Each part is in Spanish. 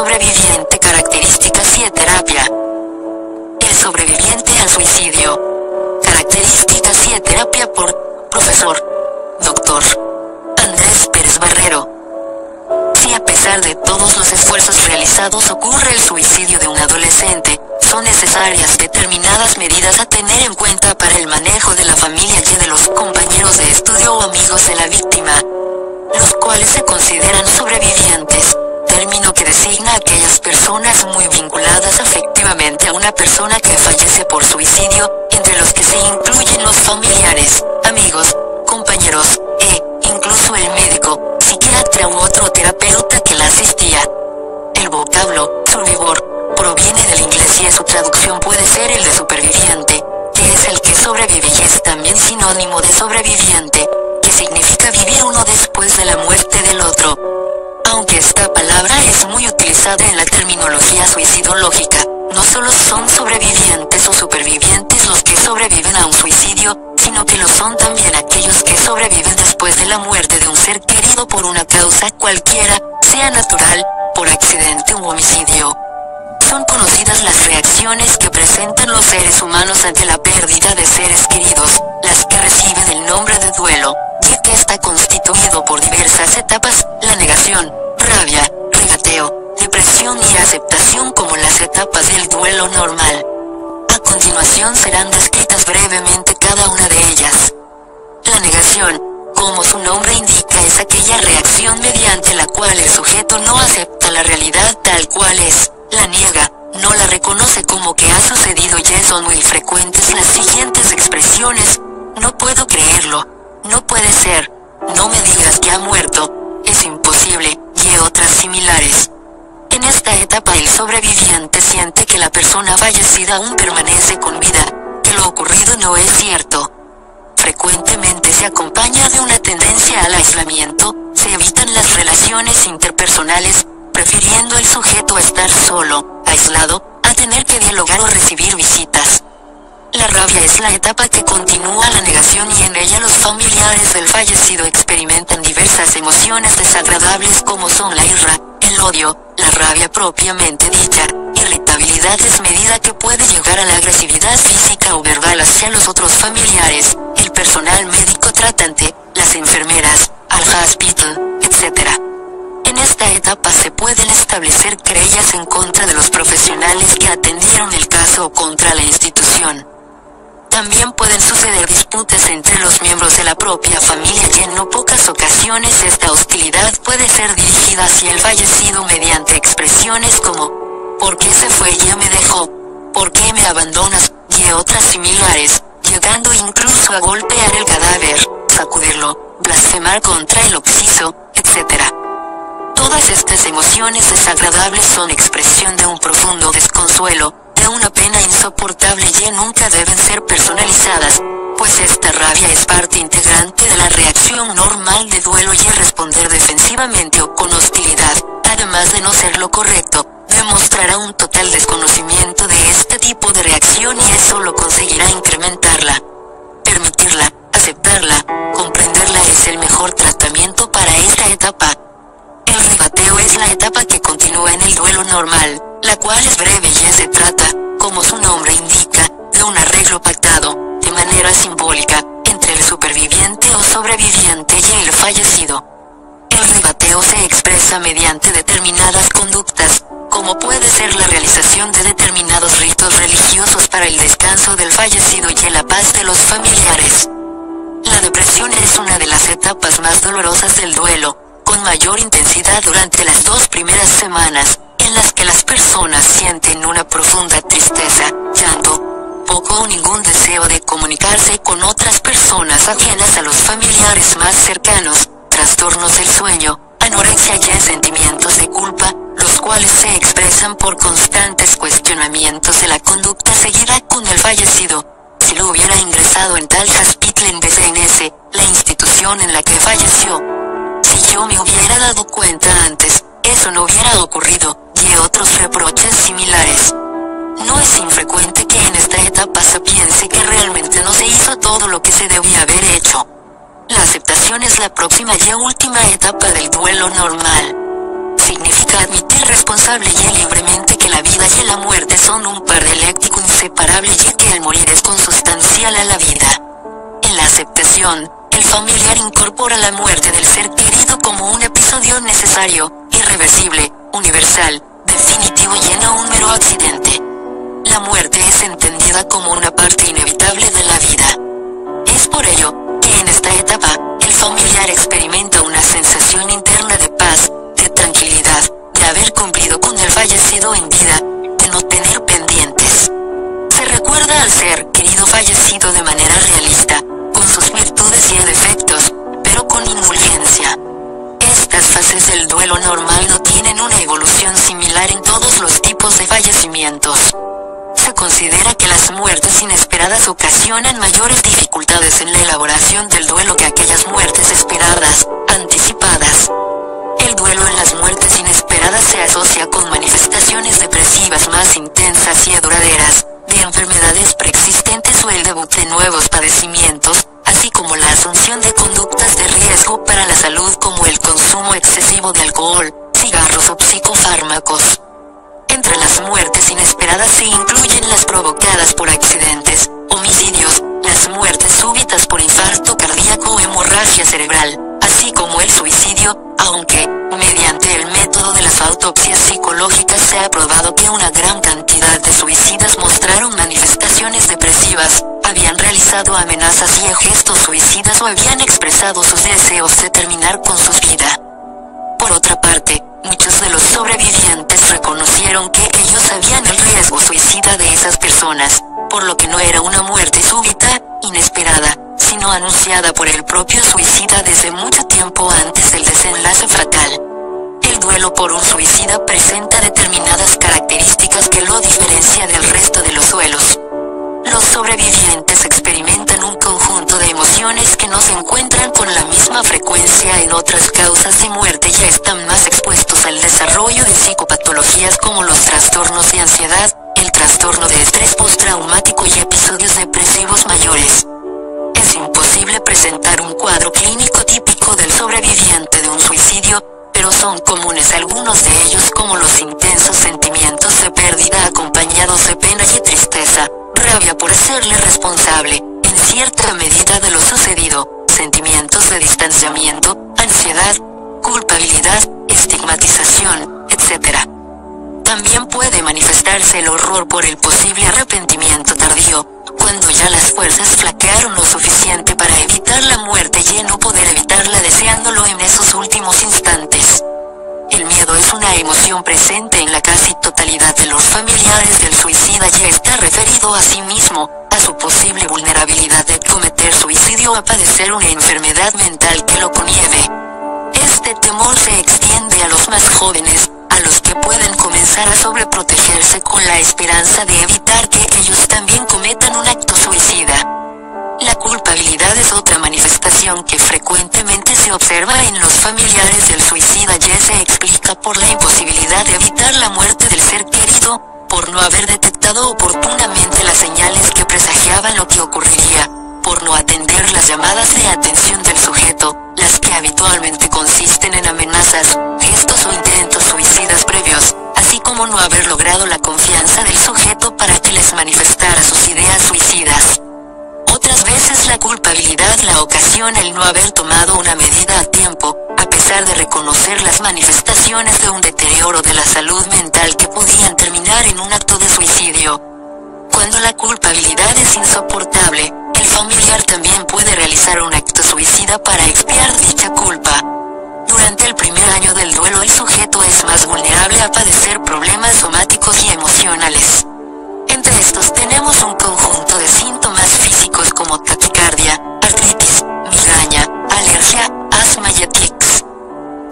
sobreviviente, características y terapia. El sobreviviente al suicidio. Características y terapia por Profesor Dr. Andrés Pérez Barrero. Si a pesar de todos los esfuerzos realizados ocurre el suicidio de un adolescente, son necesarias determinadas medidas a tener en cuenta para el manejo de la familia y de los compañeros de estudio o amigos de la víctima, los cuales se consideran sobrevivientes, término que designa a aquellas personas muy vinculadas afectivamente a una persona que fallece por suicidio, entre los que se incluyen los familiares, amigos, compañeros, incluso el médico, psiquiatra u otro terapeuta que la asistía. El vocablo survivor proviene del inglés y su traducción puede ser el de superviviente, que es el que sobrevive, y es también sinónimo de sobreviviente, que significa vivir uno después de la muerte del otro. Aunque esta palabra es muy utilizada en la terminología suicidológica, no solo son sobrevivientes o supervivientes los que sobreviven a un suicidio, sino que lo son también aquellos que sobreviven después de la muerte de un ser querido por una causa cualquiera, sea natural, por accidente u homicidio. Son conocidas las reacciones que presentan los seres humanos ante la pérdida de seres queridos, las que reciben el nombre de duelo, y que está constituido por diversas etapas: la negación, rabia, regateo, depresión y aceptación como las etapas del duelo normal. A continuación serán descritas brevemente cada una de ellas. La negación, como su nombre indica, es aquella reacción mediante la cual el sujeto no acepta la realidad tal cual es, la niega, no la reconoce como que ha sucedido, y son muy frecuentes las siguientes expresiones: no puedo creerlo, no puede ser, no me digas que ha muerto, es imposible, y otras similares. En esta etapa el sobreviviente siente que la persona fallecida aún permanece con vida, que lo ocurrido no es cierto. Frecuentemente se acompaña de una tendencia al aislamiento, se evitan las relaciones interpersonales, prefiriendo el sujeto estar solo, aislado, a tener que dialogar o recibir visitas. La rabia es la etapa que continúa la negación, y en ella los familiares del fallecido experimentan diversas emociones desagradables como son la ira, el odio, la rabia propiamente dicha, irritabilidad desmedida que puede llegar a la agresividad física o verbal hacia los otros familiares, el personal médico tratante, las enfermeras, al hospital, etc. En esta etapa se pueden establecer querellas en contra de los profesionales que atendieron el caso o contra la institución. También pueden suceder disputas entre los miembros de la propia familia, y en no pocas ocasiones esta hostilidad puede ser dirigida hacia el fallecido mediante expresiones como ¿por qué se fue y ya me dejó? ¿Por qué me abandonas? Y otras similares, llegando incluso a golpear el cadáver, sacudirlo, blasfemar contra el occiso, etc. Todas estas emociones desagradables son expresión de un profundo desconsuelo, de una pena insoportable, y nunca deben ser personalizadas, pues esta rabia es parte integrante de la reacción normal de duelo, y responder defensivamente o con hostilidad, además de no ser lo correcto, demostrará un total desconocimiento de este tipo de reacción, y eso lo conseguirá incrementarla. Permitirla, aceptarla, comprenderla es el mejor tratamiento para esta etapa. El regateo es la etapa que continúa en el duelo normal, la cual es breve y se trata, como su nombre indica, de un arreglo pactado, de manera simbólica, entre el superviviente o sobreviviente y el fallecido. El regateo se expresa mediante determinadas conductas, como puede ser la realización de determinados ritos religiosos para el descanso del fallecido y la paz de los familiares. La depresión es una de las etapas más dolorosas del duelo, con mayor intensidad durante las 2 primeras semanas, en las que las personas sienten una profunda tristeza, llanto, poco o ningún deseo de comunicarse con otras personas ajenas a los familiares más cercanos, trastornos del sueño, anorexia y sentimientos de culpa, los cuales se expresan por constantes cuestionamientos de la conducta seguida con el fallecido. Si lo hubiera ingresado en tal hospital en vez de en ese, la institución en la que falleció. Si yo me hubiera dado cuenta antes, eso no hubiera ocurrido, y otros reproches similares. No es infrecuente que en esta etapa se piense que realmente no se hizo todo lo que se debía haber hecho. La aceptación es la próxima y última etapa del duelo normal. Significa implica admitir responsable y libremente que la vida y la muerte son un par dialéctico inseparable y que el morir es consustancial a la vida. En la aceptación, el familiar incorpora la muerte del ser querido como un episodio necesario, irreversible, universal, definitivo y no un mero accidente. La muerte es entendida como una parte inevitable de la vida. Es por ello que en esta etapa, el familiar experimenta una sensación interna de paz, de tranquilidad, de haber cumplido con el fallecido en vida, de no tener pendientes. Se recuerda al ser querido fallecido de manera realista, con sus virtudes y defectos, pero con indulgencia. Estas fases del duelo normal no tienen una evolución similar en todos los tipos de fallecimientos. Se considera que las muertes inesperadas ocasionan mayores dificultades en la elaboración del duelo que aquellas muertes esperadas, anticipadas. El duelo en las muertes inesperadas se asocia con manifestaciones depresivas más intensas y duraderas, de enfermedades preexistentes o el debut de nuevos padecimientos, así como la asunción de conductas de riesgo para la salud como el consumo excesivo de alcohol, cigarros o psicofármacos. Entre las muertes inesperadas se incluyen las provocadas por accidentes, homicidios, las muertes súbitas por infarto cardíaco o hemorragia cerebral, así como el suicidio, aunque, mediante el método de las autopsias psicológicas se ha probado que una gran cantidad de suicidas mostraron manifestaciones depresivas, habían realizado amenazas y gestos suicidas o habían expresado sus deseos de terminar con su vida. Por otra parte, muchos de los sobrevivientes reconocieron que ellos sabían el riesgo suicida de esas personas, por lo que no era una muerte súbita, inesperada, sino anunciada por el propio suicida desde mucho tiempo antes del desenlace fatal. El duelo por un suicida presenta determinadas características que lo diferencia del resto de los duelos. Los sobrevivientes experimentan un conjunto de emociones que no se encuentran con la misma frecuencia en otras causas de muerte y están más expuestos al desarrollo de psicopatologías como los trastornos de ansiedad, el trastorno de estrés postraumático y episodios depresivos mayores. Es imposible presentar un cuadro clínico típico del sobreviviente de un suicidio, pero son comunes algunos de ellos como los intensos sentimientos de pérdida acompañados de pena y tristeza, rabia por hacerle responsable, en cierta medida de lo sucedido, sentimientos de distanciamiento, ansiedad, culpabilidad, estigmatización, etc. También puede manifestarse el horror por el posible arrepentimiento tardío, cuando ya las fuerzas flaquearon lo suficiente para evitar la muerte y no poder evitarla deseándolo en esos últimos instantes. El miedo es una emoción presente en la casi totalidad de los familiares del suicida y está referido a sí mismo, a su posible vulnerabilidad de cometer suicidio o a padecer una enfermedad mental que lo conlleve. Este temor se extiende a los más jóvenes, a los que pueden comenzar a sobreprotegerse con la esperanza de evitar que ellos también cometan un acto suicida. La culpabilidad es otra manifestación que frecuentemente se observa en los familiares del suicida y se explica por la imposibilidad de evitar la muerte del ser querido, por no haber detectado oportunamente las señales que presagiaban lo que ocurriría, por no atender las llamadas de atención del sujeto, las que habitualmente consisten en amenazas, gestos o intentos suicidas previos, así como no haber logrado la confianza del sujeto para que les manifestara sus ideas suicidas. Otras veces la culpabilidad la ocasiona el no haber tomado una medida a tiempo, a pesar de reconocer las manifestaciones de un deterioro de la salud mental que podían terminar en un acto de suicidio. Cuando la culpabilidad es insoportable, el familiar también puede realizar un acto suicida para expiar dicha culpa. Durante el primer año del duelo el sujeto es más vulnerable a padecer problemas somáticos y emocionales. Entre estos tenemos un conjunto de síntomas físicos como taquicardia, artritis, migraña, alergia, asma y tics.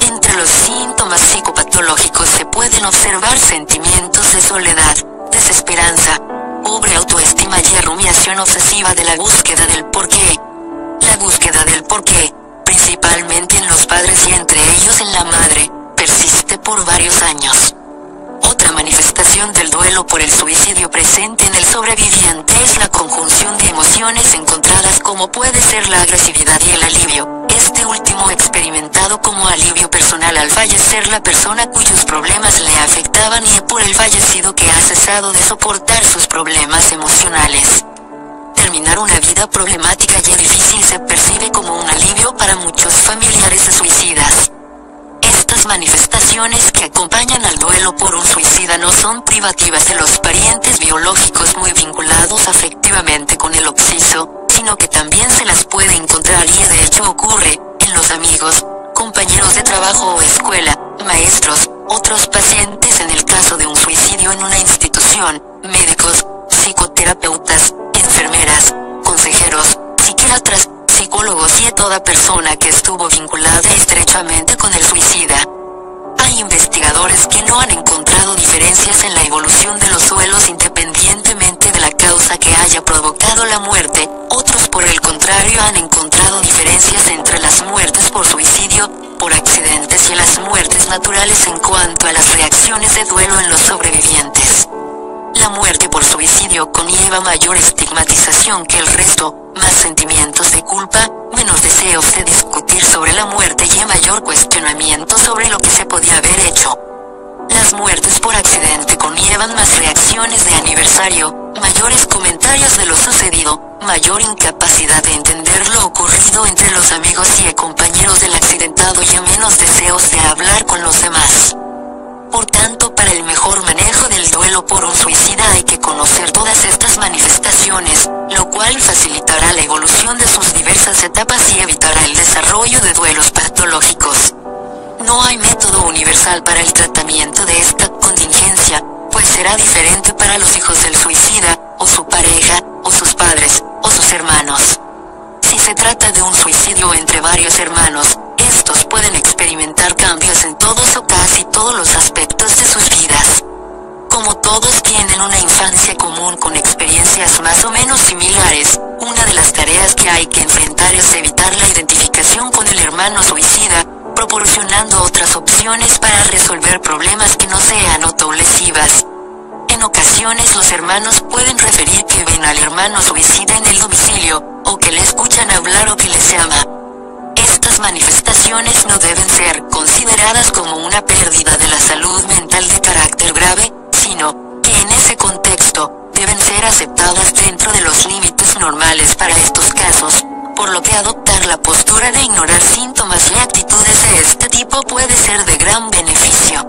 Entre los síntomas psicopatológicos se pueden observar sentimientos de soledad, desesperanza, pobre autoestima y rumiación obsesiva de la búsqueda del porqué. La búsqueda del porqué, principalmente en los padres y entre ellos en la madre, persiste por varios años. Otra manifestación del duelo duelo por el suicidio presente en el sobreviviente es la conjunción de emociones encontradas como puede ser la agresividad y el alivio, este último experimentado como alivio personal al fallecer la persona cuyos problemas le afectaban y por el fallecido que ha cesado de soportar sus problemas emocionales. Terminar una vida problemática y difícil se percibe como un alivio para muchos familiares de suicidas. Estas manifestaciones que acompañan al duelo por un suicida no son privativas de los parientes biológicos muy vinculados afectivamente con el occiso, sino que también se las puede encontrar y de hecho ocurre en los amigos, compañeros de trabajo o escuela, maestros, otros pacientes en el caso de un suicidio en una institución, médicos, psicoterapeutas, enfermeras, consejeros, psiquiatras, psicólogos y a toda persona que estuvo vinculada estrechamente con el suicida. Hay investigadores que no han encontrado diferencias en la evolución de los duelos independientemente de la causa que haya provocado la muerte, otros por el contrario han encontrado diferencias entre las muertes por suicidio, por accidentes y las muertes naturales en cuanto a las reacciones de duelo en los sobrevivientes. La muerte por suicidio conlleva mayor estigmatización que el resto, más sentimientos de culpa, menos deseos de discutir sobre la muerte y mayor cuestionamiento sobre lo que se podía haber hecho. Las muertes por accidente conllevan más reacciones de aniversario, mayores comentarios de lo sucedido, mayor incapacidad de entender lo ocurrido entre los amigos y compañeros del accidentado y menos deseos de hablar con los demás. Por tanto, para el mejor manejo del duelo por un suicida hay que conocer todas estas manifestaciones, lo cual facilitará la evolución de sus diversas etapas y evitará el desarrollo de duelos patológicos. No hay método universal para el tratamiento de esta contingencia, pues será diferente para los hijos del suicida, o su pareja, o sus padres, o sus hermanos. Si se trata de un suicidio entre varios hermanos, estos pueden experimentar cambios en todos o casi todos los aspectos de sus vidas. Como todos tienen una infancia común con experiencias más o menos similares, una de las tareas que hay que enfrentar es evitar la identificación con el hermano suicida, proporcionando otras opciones para resolver problemas que no sean autolesivas. En ocasiones los hermanos pueden referir que ven al hermano suicida en el domicilio, o que le escuchan hablar o que les llama. Estas manifestaciones no deben ser consideradas como una pérdida de la salud mental de carácter grave, sino que en ese contexto deben ser aceptadas dentro de los límites normales para estos casos, por lo que adoptar la postura de ignorar síntomas y actitudes de este tipo puede ser de gran beneficio.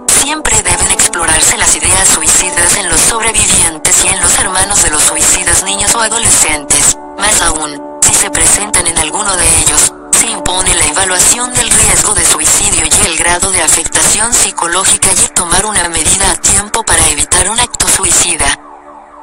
Siempre deben explorarse las ideas suicidas en los sobrevivientes y en los hermanos de los suicidas niños o adolescentes. Más aún, si se presentan en alguno de ellos, se impone la evaluación del riesgo de suicidio y el grado de afectación psicológica y tomar una medida a tiempo para evitar un acto suicida.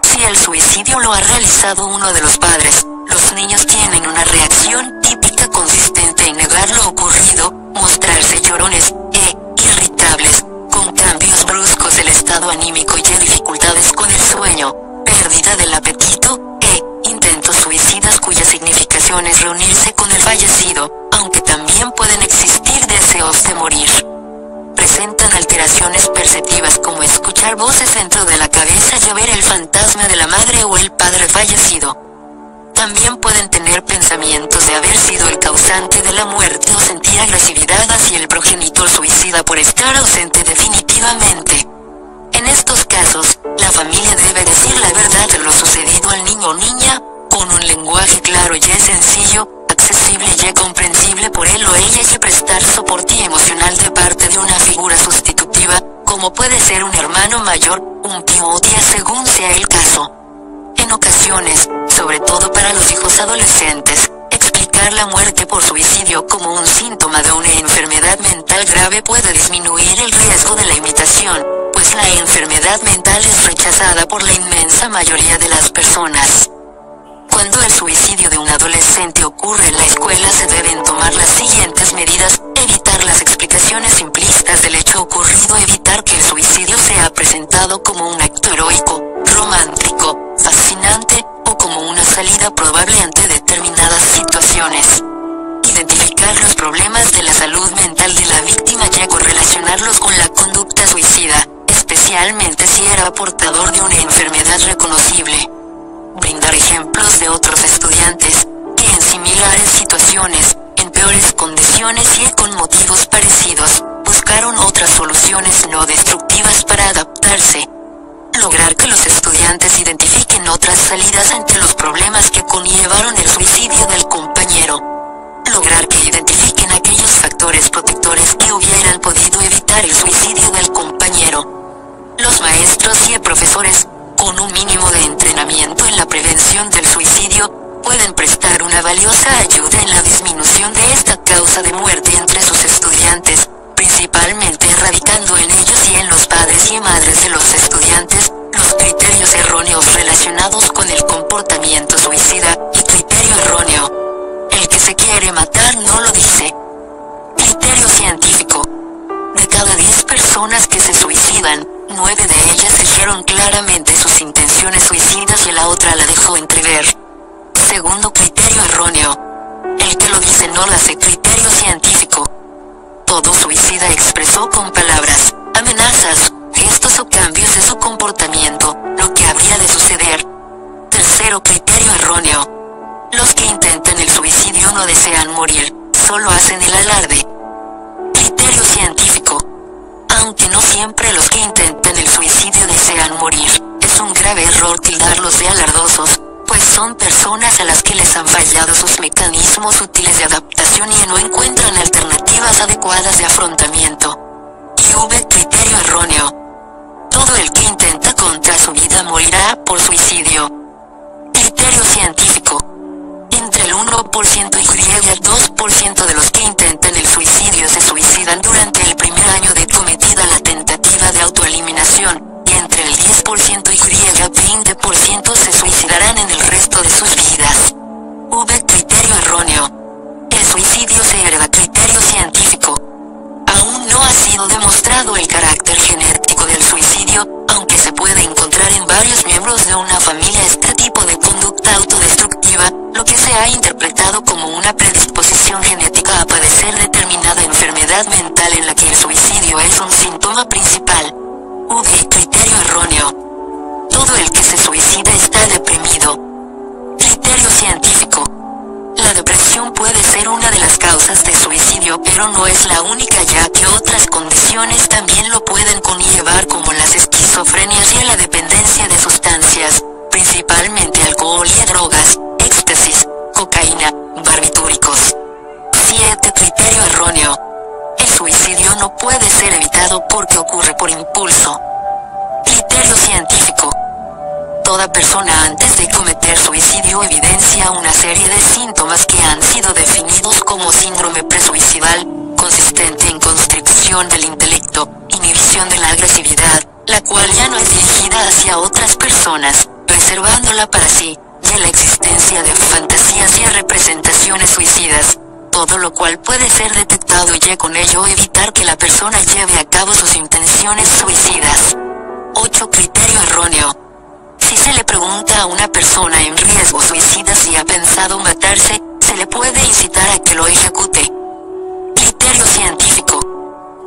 Si el suicidio lo ha realizado uno de los padres, los niños tienen una reacción típica consistente en negar lo ocurrido, mostrarse llorones e irritables, con cambios bruscos del estado anímico y dificultades con el sueño, pérdida del apetito, intentos suicidas cuya significación es reunirse con el fallecido, aunque también pueden existir deseos de morir. Presentan alteraciones perceptivas como escuchar voces dentro de la cabeza y ver el fantasma de la madre o el padre fallecido. También pueden tener pensamientos de haber sido el causante de la muerte o sentir agresividad hacia el progenitor suicida por estar ausente definitivamente. En estos casos, la familia debe decir la verdad de lo sucedido al niño o niña, con un lenguaje claro y sencillo, accesible y comprensible por él o ella y prestar soporte emocional de parte de una figura sustitutiva, como puede ser un hermano mayor, un tío o tía según sea el caso. En ocasiones, sobre todo para los hijos adolescentes, explicar la muerte por suicidio como un síntoma de una enfermedad mental grave puede disminuir el riesgo de la imitación, pues la enfermedad mental es rechazada por la inmensa mayoría de las personas. Cuando el suicidio de un adolescente ocurre en la escuela se deben tomar las siguientes medidas: evitar las explicaciones simplistas del hecho ocurrido, evitar que el suicidio sea presentado como un acto heroico, romántico, fascinante, o como una salida probable ante determinadas situaciones. Identificar los problemas de la salud mental de la víctima y correlacionarlos con la conducta suicida, especialmente si era portador de una enfermedad reconocible. Brindar ejemplos de otros estudiantes, que en similares situaciones, en peores condiciones y con motivos parecidos, buscaron otras soluciones no destructivas para adaptarse. Lograr que los estudiantes identifiquen otras salidas ante los problemas que conllevaron el suicidio del compañero. Lograr que identifiquen aquellos factores protectores que hubieran podido evitar el suicidio del compañero. Los maestros y profesores, con un mínimo de entrenamiento en la prevención del suicidio, pueden prestar una valiosa ayuda en la disminución de esta causa de muerte entre sus estudiantes, principalmente erradicando en ellos y en los padres y madres de los estudiantes, los criterios erróneos relacionados con el comportamiento suicida, y criterio erróneo: el que se quiere matar no lo dice. Criterio científico: de cada 10 personas que se suicidan, 9 de ellas dijeron claramente sus intenciones suicidas y la otra la dejó entrever. Segundo criterio erróneo: el que lo dice no lo hace. Criterio científico: todo suicida expresó con palabras, amenazas, gestos o cambios de su comportamiento lo que habría de suceder. Tercero criterio erróneo: los que intentan el suicidio no desean morir, solo hacen el alarde. Criterio científico: aunque no siempre los que intentan el suicidio desean morir, es un grave error tildarlos de alardosos, pues son personas a las que les han fallado sus mecanismos útiles de adaptación y no encuentran alternativas adecuadas de afrontamiento. Y criterio erróneo: todo el que intenta contra su vida morirá por suicidio. Criterio científico: entre el 1% y el 2% de los que intentan el suicidio se suicidan durante el primer año de cometida la tentativa de autoeliminación, y entre el 10% y el 20% se suicidarán en el resto de sus vidas. Criterio erróneo: el suicidio se hereda. Criterio científico: aún no ha sido demostrado el carácter genético del suicidio, aunque se puede encontrar en varios miembros de una familia este tipo de conducta autodestructiva, lo que se ha interpretado como una predisposición genética a padecer determinada enfermedad mental en la que el suicidio es un síntoma principal. Criterio erróneo: todo el que se suicida está deprimido. Criterio científico: la depresión puede ser una de las causas de suicidio, pero no es la única, ya que otras condiciones también lo pueden conllevar, como las esquizofrenias y la dependencia de sustancias, principalmente alcohol y drogas, éxtasis, cocaína, barbitúricos. Criterio erróneo: el suicidio no puede ser evitado porque ocurre por impulso. Criterio científico: toda persona antes de cometer suicidio evidencia una serie de síntomas que han sido definidos como síndrome presuicidal, consistente en constricción del intelecto, inhibición de la agresividad, la cual ya no es dirigida hacia otras personas, reservándola para sí, y la existencia de fantasías y representaciones suicidas, todo lo cual puede ser detectado y con ello evitar que la persona lleve a cabo sus intenciones suicidas. Criterio erróneo: si se le pregunta a una persona en riesgo suicida si ha pensado matarse, se le puede incitar a que lo ejecute. Criterio científico: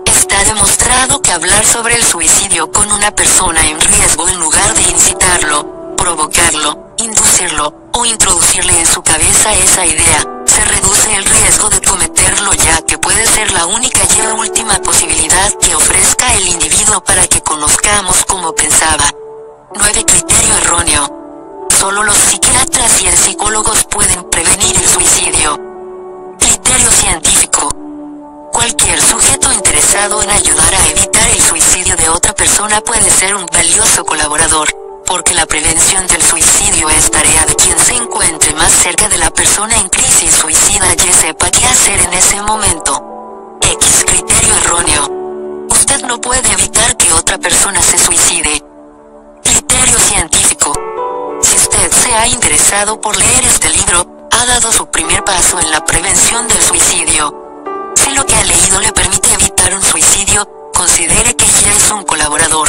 está demostrado que hablar sobre el suicidio con una persona en riesgo, en lugar de incitarlo, provocarlo, inducirlo, o introducirle en su cabeza esa idea, se reduce el riesgo de cometerlo, ya que puede ser la única y última posibilidad que ofrezca el individuo para que conozcamos cómo pensaba. Criterio erróneo: solo los psiquiatras y psicólogos pueden prevenir el suicidio. Criterio científico: cualquier sujeto interesado en ayudar a evitar el suicidio de otra persona puede ser un valioso colaborador, porque la prevención del suicidio es tarea de quien se encuentre más cerca de la persona en crisis suicida y sepa qué hacer en ese momento. Criterio erróneo: usted no puede evitar que otra persona se suicide. Criterio científico: si usted se ha interesado por leer este libro, ha dado su primer paso en la prevención del suicidio. Si lo que ha leído le permite evitar un suicidio, considere que ya es un colaborador.